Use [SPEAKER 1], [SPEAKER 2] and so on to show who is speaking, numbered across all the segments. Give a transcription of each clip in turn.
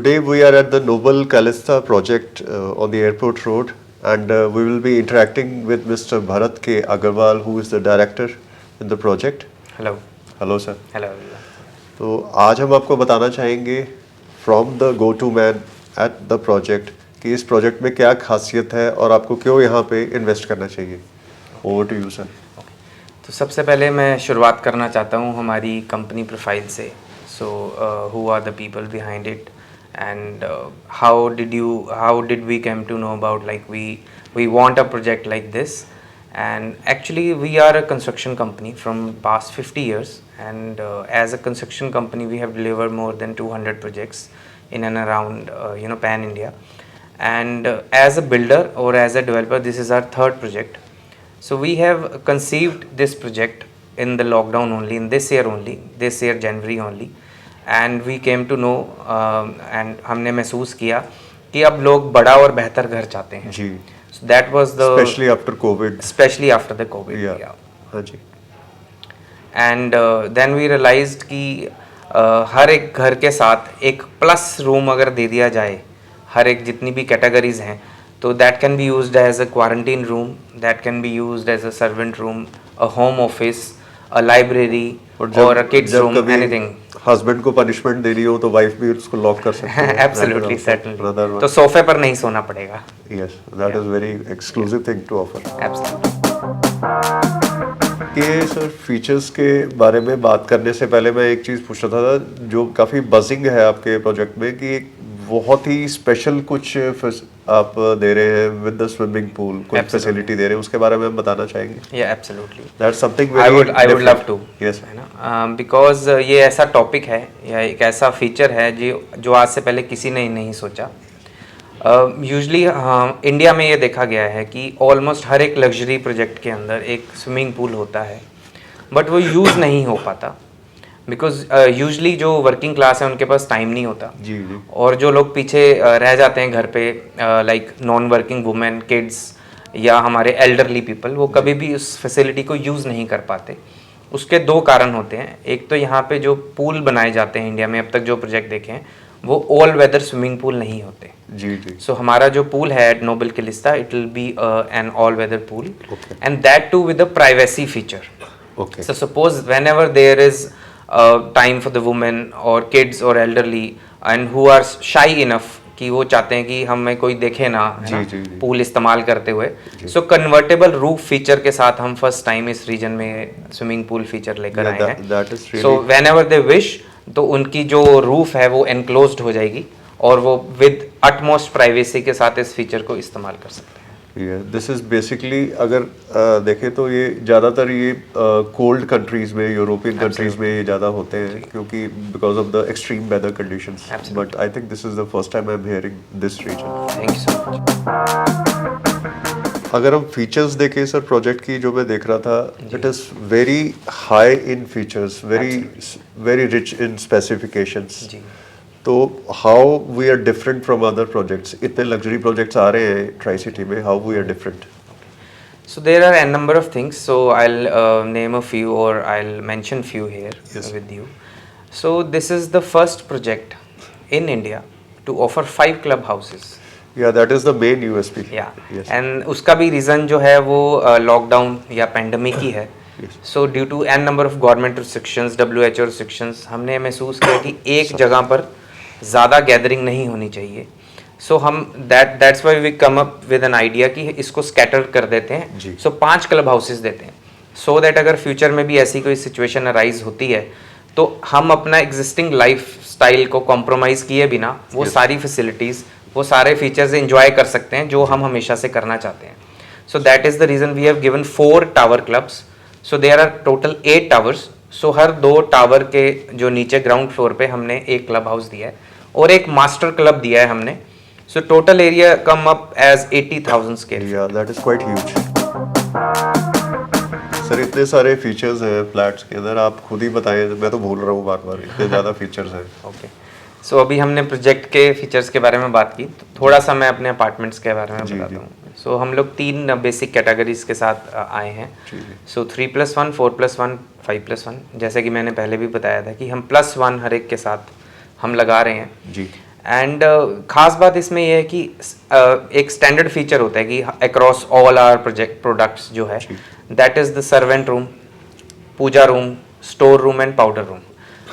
[SPEAKER 1] Today we are at the Noble Calista project on the airport road, and we will be interacting with Mr. Bharat K. Agarwal, who is the director in the project.
[SPEAKER 2] Hello.
[SPEAKER 1] Hello sir.
[SPEAKER 2] Hello.
[SPEAKER 1] तो आज हम आपको बताना चाहेंगे from the go to man at the project कि इस project में क्या खासियत है और आपको क्यों यहाँ पे इन्वेस्ट करना चाहिए. Over to you sir.
[SPEAKER 2] तो सबसे पहले मैं शुरुआत करना चाहता हूँ हमारी कंपनी प्रोफाइल से. So who are the people behind it and how did we came to know about like we want a project like this. And actually we are a construction company from past 50 years, and as a construction company we have delivered more than 200 projects in and around pan India, and as a builder or as a developer this is our third project. So we have conceived this project in the lockdown only, in this year January only, and we came to know and हमने महसूस किया कि अब लोग बड़ा और बेहतर घर चाहते हैं
[SPEAKER 1] जी.
[SPEAKER 2] So that was the
[SPEAKER 1] especially after COVID.
[SPEAKER 2] Yeah.
[SPEAKER 1] हाँ जी.
[SPEAKER 2] And then we realized कि हर एक घर के साथ एक प्लस रूम अगर दे दिया जाए, हर एक जितनी भी कैटेगरीज हैं, तो that can be used as a quarantine room, that can be used as a servant room, a home office, a library or a kids room, anything.
[SPEAKER 1] Husband को पनिशमेंट देनी हो तो वाइफ भी उसको लॉक कर सकती है.
[SPEAKER 2] Absolutely, certainly. तो सोफे पर नहीं सोना पड़ेगा.
[SPEAKER 1] Yes, that is very exclusive thing to offer.
[SPEAKER 2] Absolutely.
[SPEAKER 1] ये सर फीचर्स के बारे में बात करने से पहले मैं एक चीज़ पूछ रहा था जो काफ़ी बजिंग है आपके प्रोजेक्ट में कि एक बहुत ही स्पेशल कुछ आप दे रहे हैं विद द स्विमिंग पूल, कोई फैसिलिटी दे रहे हैं, उसके बारे में हम बताना चाहेंगे.
[SPEAKER 2] Yeah absolutely,
[SPEAKER 1] that's something
[SPEAKER 2] I would love to.
[SPEAKER 1] Yes,
[SPEAKER 2] है ना, बिकॉज ये ऐसा टॉपिक है या एक ऐसा फीचर है जो आज से पहले किसी ने नहीं सोचा. यूजली इंडिया में ये देखा गया है कि ऑलमोस्ट हर एक लग्जरी प्रोजेक्ट के अंदर एक स्विमिंग पूल होता है, बट वो यूज़ नहीं हो पाता बिकॉज यूजली जो वर्किंग क्लास है उनके पास टाइम नहीं होता.
[SPEAKER 1] जी.
[SPEAKER 2] और जो लोग पीछे रह जाते हैं घर पे, like non working women, kids या हमारे एल्डरली पीपल, वो कभी भी उस फैसिलिटी को यूज़ नहीं कर पाते. उसके दो कारण होते हैं. एक तो यहाँ पे जो पूल बनाए जाते हैं इंडिया में, अब तक जो प्रोजेक्ट देखे हैं, वो ऑल वेदर स्विमिंग पूल नहीं होते.
[SPEAKER 1] जी.
[SPEAKER 2] सो हमारा जो पूल है at Noble Calista, it will be an all weather pool, and that too with a privacy feature. So suppose whenever there is time for the women और kids और elderly and who are shy enough कि वो चाहते हैं कि हमें कोई देखे ना, पूल इस्तेमाल करते हुए. सो कन्वर्टेबल रूफ फीचर के साथ हम फर्स्ट टाइम इस रीजन में स्विमिंग पूल फीचर लेकर आए हैं. So when ever they wish, तो उनकी जो रूफ है वो एनक्लोज्ड हो जाएगी और वो विद अटमोस्ट प्राइवेसी के साथ इस फीचर को इस्तेमाल कर सकते हैं.
[SPEAKER 1] दिस इज बेसिकली अगर देखें तो ये ज़्यादातर ये कोल्ड कंट्रीज में, यूरोपियन कंट्रीज में ये ज़्यादा होते हैं क्योंकि because of the extreme weather conditions. But I think this is the first time I am hearing this reason.
[SPEAKER 2] Thank you so much.
[SPEAKER 1] अगर हम फीचर्स देखें सर प्रोजेक्ट की, जो मैं देख रहा था, it is very high in features, very rich in specifications. तो how we are different from other projects? इतने लग्जरी प्रोजेक्ट्स आ रहे हैं ट्राई सिटी में, how we are different?
[SPEAKER 2] So there are n number of things, so I'll name a few or I'll mention few here. Yes. With you. So this is the first project in India to offer 5 club houses.
[SPEAKER 1] Yeah, that is the main USP.
[SPEAKER 2] Yeah. Yes. And उसका भी reason जो है वो lockdown या pandemic ही है. So due to n number of government restrictions, WHO restrictions, हमने महसूस किया कि एक जगह पर ज़्यादा गैदरिंग नहीं होनी चाहिए. सो हम that's why we come up with an idea कि इसको स्कैटर कर देते हैं. सो 5 क्लब हाउसेस देते हैं, सो दैट अगर फ्यूचर में भी ऐसी कोई सिचुएशन अराइज होती है तो हम अपना एग्जिस्टिंग लाइफ स्टाइल को कॉम्प्रोमाइज़ किए बिना वो सारी फैसिलिटीज़, वो सारे फीचर्स एंजॉय कर सकते हैं जो हम हमेशा से करना चाहते हैं. So that is the reason we have given 4 tower clubs. So there are total 8 towers. So हर 2 टावर के जो नीचे ग्राउंड फ्लोर पे हमने एक क्लब हाउस दिया है और एक मास्टर क्लब दिया है हमने. So total area come up as 80,000 square.
[SPEAKER 1] Yeah that is quite huge. Sir इतने सारे फीचर्स हैं फ्लैट्स के अंदर, आप खुद ही बताएं, मैं तो भूल रहा हूँ बार बार, इतने ज़्यादा फीचर्स हैं.
[SPEAKER 2] ओके. सो अभी हमने प्रोजेक्ट के फीचर्स के बारे में बात की, तो थोड़ा सा मैं अपने अपार्टमेंट्स के बारे में बताता हूँ. सो हम लोग 3 बेसिक कैटेगरीज के साथ आए हैं. सो 3+1, 4+1, 5+1. जैसे कि मैंने पहले भी बताया था कि हम +1 हर एक के साथ हम लगा रहे हैं.
[SPEAKER 1] जी.
[SPEAKER 2] एंड खास बात इसमें यह है कि एक स्टैंडर्ड फीचर होता है कि across all our project products जो है that is the servant room, puja room, store room and powder room.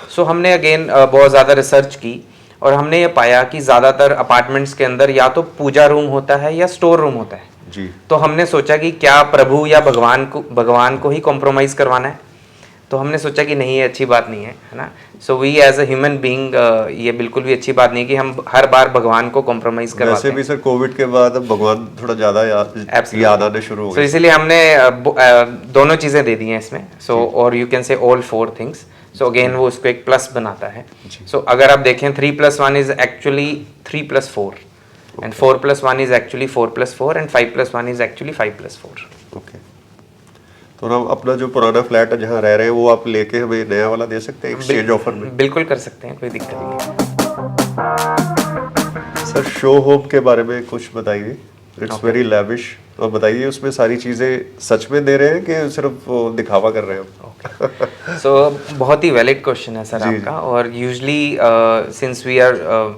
[SPEAKER 2] So हमने अगेन बहुत ज़्यादा रिसर्च की और हमने ये पाया कि ज़्यादातर अपार्टमेंट्स के अंदर या तो पूजा रूम होता है या स्टोर रूम होता है
[SPEAKER 1] जी।
[SPEAKER 2] तो हमने सोचा कि क्या प्रभु या भगवान को ही कॉम्प्रोमाइज़ करवाना है, तो हमने सोचा कि नहीं, ये अच्छी बात नहीं है ना। So we as a human being ये बिल्कुल भी अच्छी बात नहीं है कि हम हर बार भगवान को कॉम्प्रोमाइज़ करवाते
[SPEAKER 1] वैसे
[SPEAKER 2] हैं।
[SPEAKER 1] भी सर कोविड के बाद अब भगवान थोड़ा ज़्यादा याद आने शुरू हो
[SPEAKER 2] सो
[SPEAKER 1] गए।
[SPEAKER 2] इसीलिए हमने दोनों चीज़ें दे दी हैं इसमें। सो और you can say all 4 things. So again वो उसको एक प्लस बनाता है। सो अगर आप देखें 3+1 is actually 3+4 and 4+1 is actually 4+4 and 5+1 is actually 5+4।
[SPEAKER 1] Okay, तो हम अपना जो पुराना फ्लैट है जहाँ रह रहे हैं वो आप लेके हमें नया वाला दे सकते हैं एक्सचेंज ऑफर में?
[SPEAKER 2] बिल्कुल कर सकते हैं, कोई दिक्कत नहीं है।
[SPEAKER 1] सर शो होम के बारे में कुछ बताइए। इट्स वेरी लैविश, और बताइए उसमें सारी चीज़ें सच में दे रहे हैं कि सिर्फ वो दिखावा कर रहे हैं?
[SPEAKER 2] सो बहुत ही वैलिड क्वेश्चन है सर आपका। और usually since we are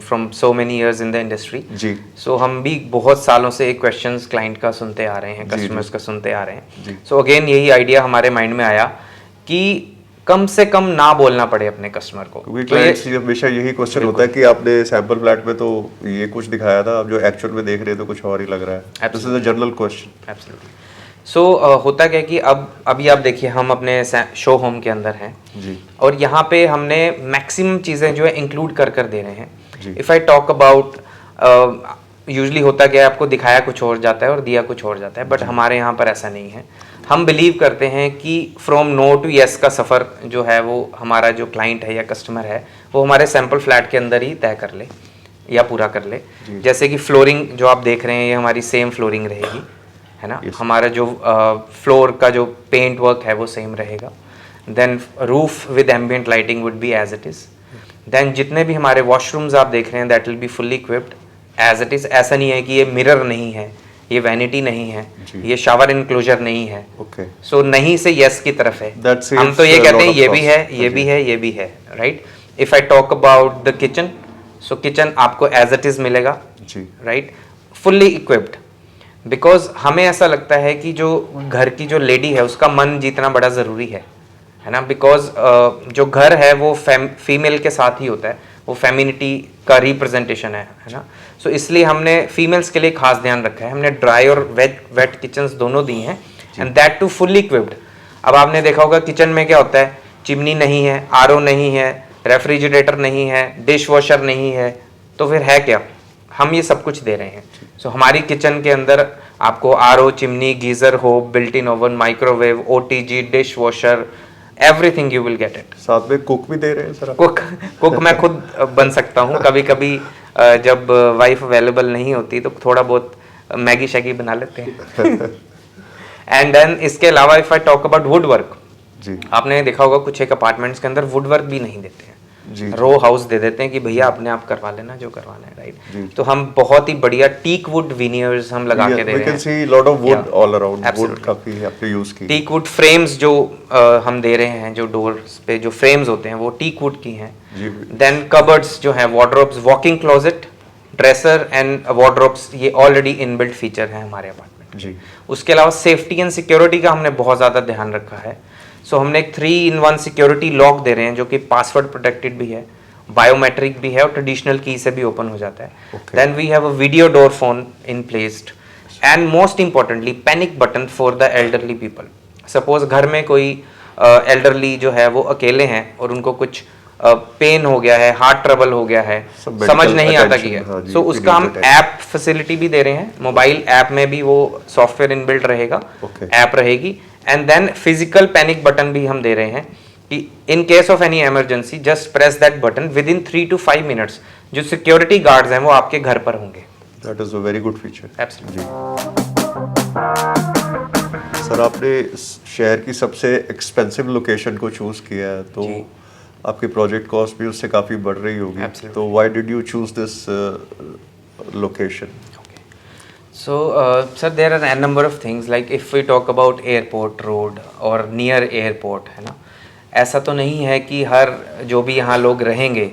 [SPEAKER 2] from so many years in the industry
[SPEAKER 1] जी,
[SPEAKER 2] सो हम भी बहुत सालों से एक क्वेश्चंस क्लाइंट का सुनते आ रहे हैं, कस्टमर्स का सुनते आ रहे हैं। सो अगेन यही आइडिया हमारे माइंड में आया कि कम से कम ना बोलना पड़े अपने कस्टमर को।
[SPEAKER 1] क्योंकि क्लाइंट्स से हमेशा यही क्वेश्चन होता है कि आपने सैंपल फ्लैट में तो ये कुछ दिखाया था, अब जो एक्चुअल में देख रहे हैं तो कुछ और ही लग रहा है। This is a general question.
[SPEAKER 2] Absolutely. So होता क्या है कि अभी आप देखिए हम अपने शो होम के अंदर हैं
[SPEAKER 1] जी,
[SPEAKER 2] और यहाँ पे हमने मैक्सिमम चीज़ें जो है इंक्लूड कर दे रहे हैं।
[SPEAKER 1] जी।
[SPEAKER 2] If I talk about usually होता क्या है, आपको दिखाया कुछ और जाता है और दिया कुछ और जाता है, बट हमारे यहाँ पर ऐसा नहीं है। हम बिलीव करते हैं कि फ्रॉम नो टू येस का सफ़र जो है वो हमारा जो क्लाइंट है या कस्टमर है वो हमारे सैंपल फ्लैट के अंदर ही तय कर ले या पूरा कर ले। जैसे कि फ्लोरिंग जो आप देख रहे हैं ये हमारी सेम फ्लोरिंग रहेगी, है ना। हमारा जो फ्लोर का जो पेंट वर्क है वो सेम रहेगा। Then roof with ambient lighting would be as it is. Then जितने भी हमारे वॉशरूम्स आप देख रहे हैं that will be fully equipped as it is. ऐसा नहीं है कि ये मिरर नहीं है, ये वैनिटी नहीं है, ये शावर इनक्लोजर नहीं है।
[SPEAKER 1] ओके,
[SPEAKER 2] सो नहीं से यस की तरफ है।
[SPEAKER 1] That saves
[SPEAKER 2] हम तो ये
[SPEAKER 1] a
[SPEAKER 2] कहते
[SPEAKER 1] lot
[SPEAKER 2] हैं
[SPEAKER 1] of
[SPEAKER 2] ये भी
[SPEAKER 1] cost.
[SPEAKER 2] है, ये भी है, ये भी है, right. If I talk about the kitchen, so kitchen आपको एज इट इज मिलेगा,
[SPEAKER 1] जी,
[SPEAKER 2] राइट, फुल्ली इक्विप्ड। बिकॉज हमें ऐसा लगता है कि जो घर की जो लेडी है उसका मन जीतना बड़ा ज़रूरी है ना। बिकॉज जो घर है वो फीमेल के साथ ही होता है, वो फेमिनिटी का रिप्रेजेंटेशन है ना। सो इसलिए हमने फीमेल्स के लिए खास ध्यान रखा है। हमने ड्राई और वेट किचन्स दोनों दी हैं and that too fully equipped. अब आपने देखा होगा किचन में क्या होता है, चिमनी नहीं है, आरओ नहीं है, रेफ्रिजरेटर नहीं है, डिश वॉशर नहीं है, तो फिर है क्या? हम ये सब कुछ दे रहे हैं। सो हमारी किचन के अंदर आपको आरओ, चिमनी, गीजर हो, built in oven, microwave, OTG, dish washer, everything you will get it.
[SPEAKER 1] साथ में कुक भी दे रहे हैं सर आप?
[SPEAKER 2] कुक मैं खुद बन सकता हूँ कभी कभी। जब वाइफ अवेलेबल नहीं होती तो थोड़ा बहुत मैगी शैगी बना लेते हैं। एंड देन इसके अलावा if I talk about wood work,
[SPEAKER 1] जी,
[SPEAKER 2] आपने देखा होगा कुछ एक अपार्टमेंट्स के अंदर वुड वर्क भी नहीं देते हैं,
[SPEAKER 1] जी,
[SPEAKER 2] रो हाउस दे देते हैं कि भैया अपने आप करवा लेना जो करवाना है,
[SPEAKER 1] जी।
[SPEAKER 2] राइट। तो हम बहुत ही बढ़िया टीक वुड विनियर्स हम लगा के दे
[SPEAKER 1] we
[SPEAKER 2] रहे
[SPEAKER 1] can
[SPEAKER 2] हैं।
[SPEAKER 1] see lot of wood
[SPEAKER 2] Yeah.
[SPEAKER 1] all around. Wood
[SPEAKER 2] Absolutely.
[SPEAKER 1] काफी आपने यूज की।
[SPEAKER 2] टीक वुड फ्रेम्स जो हम दे रहे हैं, जो डोर्स पे जो फ्रेम्स होते हैं वो टीक वुड की हैं।
[SPEAKER 1] जी,
[SPEAKER 2] देन कबर्ड्स जो हैं, wardrobes, walking closet, dresser and wardrobes, ये ऑलरेडी इनबिल्ट फीचर हैं हमारे अपार्टमेंट।
[SPEAKER 1] जी,
[SPEAKER 2] उसके अलावा सेफ्टी एंड सिक्योरिटी का हमने बहुत ज़्यादा ध्यान रखा है। सो हमने एक 3-in-1 सिक्योरिटी लॉक दे रहे हैं जो कि पासवर्ड प्रोटेक्टेड भी है, बायोमेट्रिक भी है और ट्रेडिशनल की से भी ओपन हो जाता है।
[SPEAKER 1] Okay.
[SPEAKER 2] Then we have a video door phone in placed and most importantly panic button for the elderly people. Suppose घर में कोई एल्डरली जो है वो अकेले हैं और उनको कुछ पेन हो गया है, हार्ट ट्रबल हो गया है,
[SPEAKER 1] सब
[SPEAKER 2] समझ
[SPEAKER 1] medical
[SPEAKER 2] नहीं आता
[SPEAKER 1] attention,
[SPEAKER 2] कि
[SPEAKER 1] हाँ जी,
[SPEAKER 2] सो उसका हम
[SPEAKER 1] immediate
[SPEAKER 2] ऐप फैसिलिटी भी दे रहे हैं। मोबाइल ऐप में भी वो सॉफ्टवेयर इनबिल्ट रहेगा,
[SPEAKER 1] Okay.
[SPEAKER 2] ऐप रहेगी। And then physical panic button भी हम दे रहे हैं कि in case of any emergency just press that button, within 3 to 5 minutes जो सिक्योरिटी गार्ड्स हैं वो आपके घर पर होंगे।
[SPEAKER 1] that is a very good feature.
[SPEAKER 2] Absolutely.
[SPEAKER 1] Ji, sir आपने शहर की सबसे एक्सपेंसिव लोकेशन को चूज किया है, तो
[SPEAKER 2] जी।
[SPEAKER 1] आपकी प्रोजेक्ट कॉस्ट भी उससे काफी बढ़ रही होगी।
[SPEAKER 2] Absolutely.
[SPEAKER 1] तो why did you choose this location?
[SPEAKER 2] So, sir, there are a number of things like if we talk about airport road और near airport, है ना। ऐसा तो नहीं है कि हर जो भी यहाँ लोग रहेंगे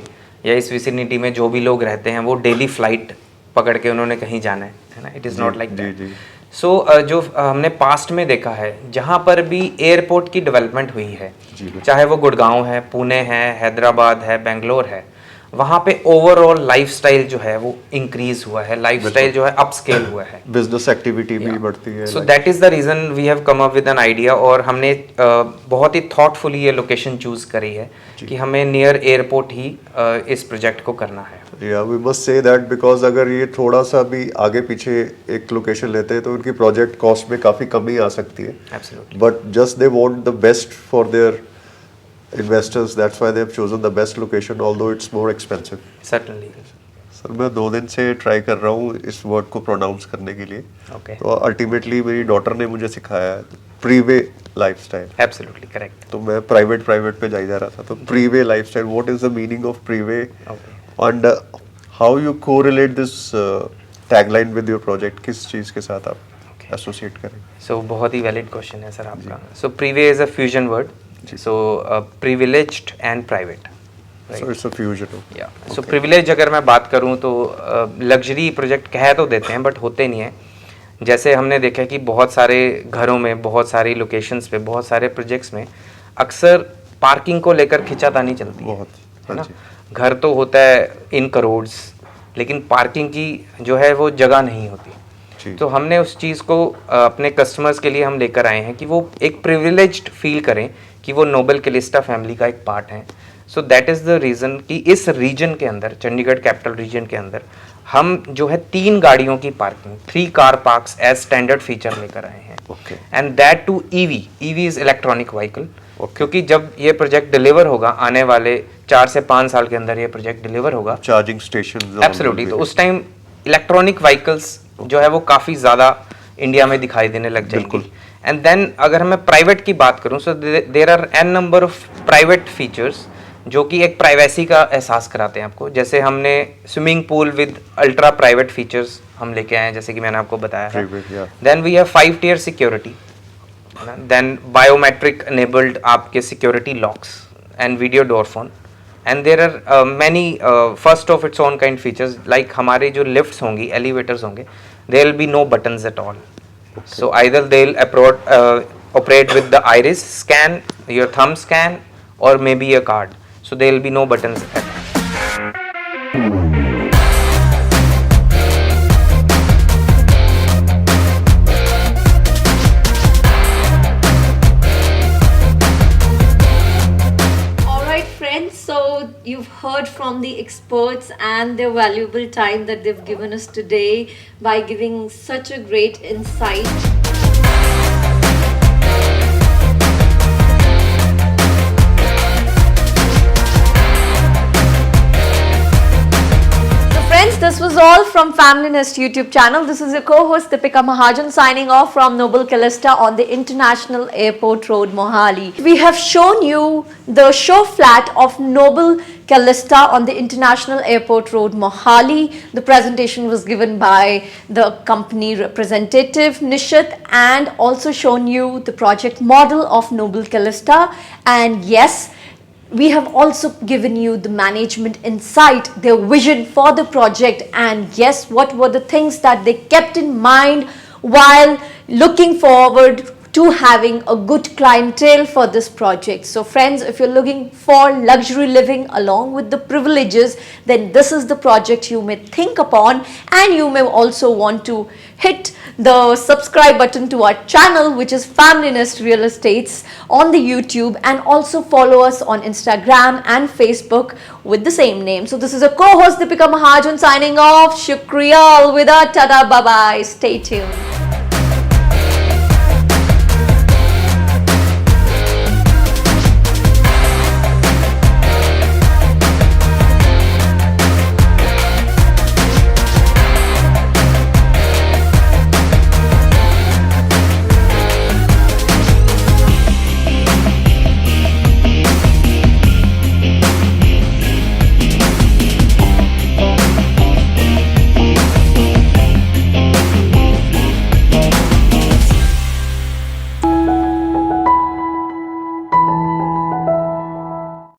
[SPEAKER 2] या इस विसिनिटी में जो भी लोग रहते हैं वो डेली फ्लाइट पकड़ के उन्होंने कहीं जाना है ना, it is not like that. So जो हमने पास्ट में देखा है, जहाँ पर भी एयरपोर्ट की डेवलपमेंट हुई है, चाहे वो गुड़गांव है, पुणे है, हैदराबाद है, बेंगलोर है, वहाँ पे ओवरऑल लाइफस्टाइल जो है वो इंक्रीज हुआ है, लाइफस्टाइल जो है अपस्केल हुआ है,
[SPEAKER 1] बिजनेस एक्टिविटी भी बढ़ती है।
[SPEAKER 2] So that is the reason we have come up with an idea, और हमने बहुत ही थॉटफुली ये लोकेशन चूज करी है कि हमें नियर एयरपोर्ट ही इस प्रोजेक्ट को करना है।
[SPEAKER 1] Yeah we must say that because अगर ये थोड़ा सा भी आगे पीछे एक लोकेशन लेते हैं तो उनकी प्रोजेक्ट कॉस्ट में काफ़ी कमी आ सकती है।
[SPEAKER 2] Absolutely.
[SPEAKER 1] But just they want the best for their investors, that's why they have chosen the best location although it's more expensive.
[SPEAKER 2] Certainly.
[SPEAKER 1] Sir मैं 2 दिन से ट्राई कर रहा हूँ इस वर्ड को प्रोनाउंस करने के लिए।
[SPEAKER 2] Okay.
[SPEAKER 1] तो अल्टीमेटली मेरी डॉटर ने मुझे सिखाया प्रीवे लाइफस्टाइल।
[SPEAKER 2] Absolutely correct.
[SPEAKER 1] तो मैं प्राइवेट पे जाई जा रहा था, तो Prive lifestyle, what is the meaning of Prive
[SPEAKER 2] Okay.
[SPEAKER 1] And how you correlate this tagline with your project, किस चीज़ के साथ आप एसोसिएट करेंगे?
[SPEAKER 2] सो बहुत ही वैलिड क्वेश्चन है सर आपका। So Prive is a fusion word, so privileged and private.
[SPEAKER 1] So it's a fusion.
[SPEAKER 2] या सो प्रिविलेज अगर मैं बात करूं तो लग्जरी प्रोजेक्ट कह तो देते हैं बट होते नहीं है। जैसे हमने देखा कि बहुत सारे घरों में, बहुत सारी लोकेशंस पे, बहुत सारे प्रोजेक्ट्स में अक्सर पार्किंग को लेकर खिंचातानी चलती है,
[SPEAKER 1] बहुत,
[SPEAKER 2] है ना।
[SPEAKER 1] हाँ जी।
[SPEAKER 2] घर तो होता है इन करोड्स, लेकिन पार्किंग की जो है वो जगह नहीं होती।
[SPEAKER 1] जी।
[SPEAKER 2] तो हमने उस चीज़ को अपने कस्टमर्स के लिए हम लेकर आए हैं कि वो एक प्रिविलेज्ड फील करें कि वो नोबल कैलिस्टा फैमिली का एक पार्ट है। So that is the reason कि इस रीजन के अंदर, चंडीगढ़ कैपिटल रीजन के अंदर, हम जो है 3 गाड़ियों की parking, 3 car parks as standard feature लेकर आए हैं।
[SPEAKER 1] Okay.
[SPEAKER 2] And that too EV is electronic vehicle. क्योंकि जब ये प्रोजेक्ट डिलीवर होगा, आने वाले 4 से 5 साल के अंदर ये प्रोजेक्ट डिलीवर होगा,
[SPEAKER 1] चार्जिंग स्टेशन
[SPEAKER 2] एब्सोल्युटली, तो उस टाइम इलेक्ट्रॉनिक व्हीकल्स जो है वो काफ़ी ज़्यादा इंडिया में दिखाई देने लग जाएंगी। एंड देन अगर मैं प्राइवेट की बात करूं, so there are n number of private features जो कि एक प्राइवेसी का एहसास कराते हैं आपको। जैसे हमने swimming pool with ultra private features हम लेके आए हैं, जैसे कि मैंने आपको बताया है। Then we have 5 tier security, then biometric enabled आपके security locks and video door phone, and there are many first of its own kind features, like हमारे जो लिफ्ट्स होंगी, एलिवेटर्स होंगे, there will be no buttons at all. So either they will operate with the iris scan, your thumb scan, और may be a card, so there will be no buttons at all.
[SPEAKER 3] Alright friends, so you've heard from the experts and their valuable time that they've given us today by giving such a great insight. Friends, this was all from Family Nest YouTube channel. This is your co-host Deepika Mahajan signing off from Noble Calista on the International Airport Road, Mohali. We have shown you the show flat of Noble Calista on the International Airport Road, Mohali. The presentation was given by the company representative Nishit, and also shown you the project model of Noble Calista. And yes, we have also given you the management insight, their vision for the project, and yes, what were the things that they kept in mind while looking forward to having a good clientele for this project. So friends, if you're looking for luxury living along with the privileges, then this is the project you may think upon, and you may also want to hit the subscribe button to our channel, which is Family Nest Real Estates on the YouTube, and also follow us on Instagram and Facebook with the same name. So this is a co-host Deepika Mahajan signing off. Shukriya, alvida, tada, bye bye, stay tuned.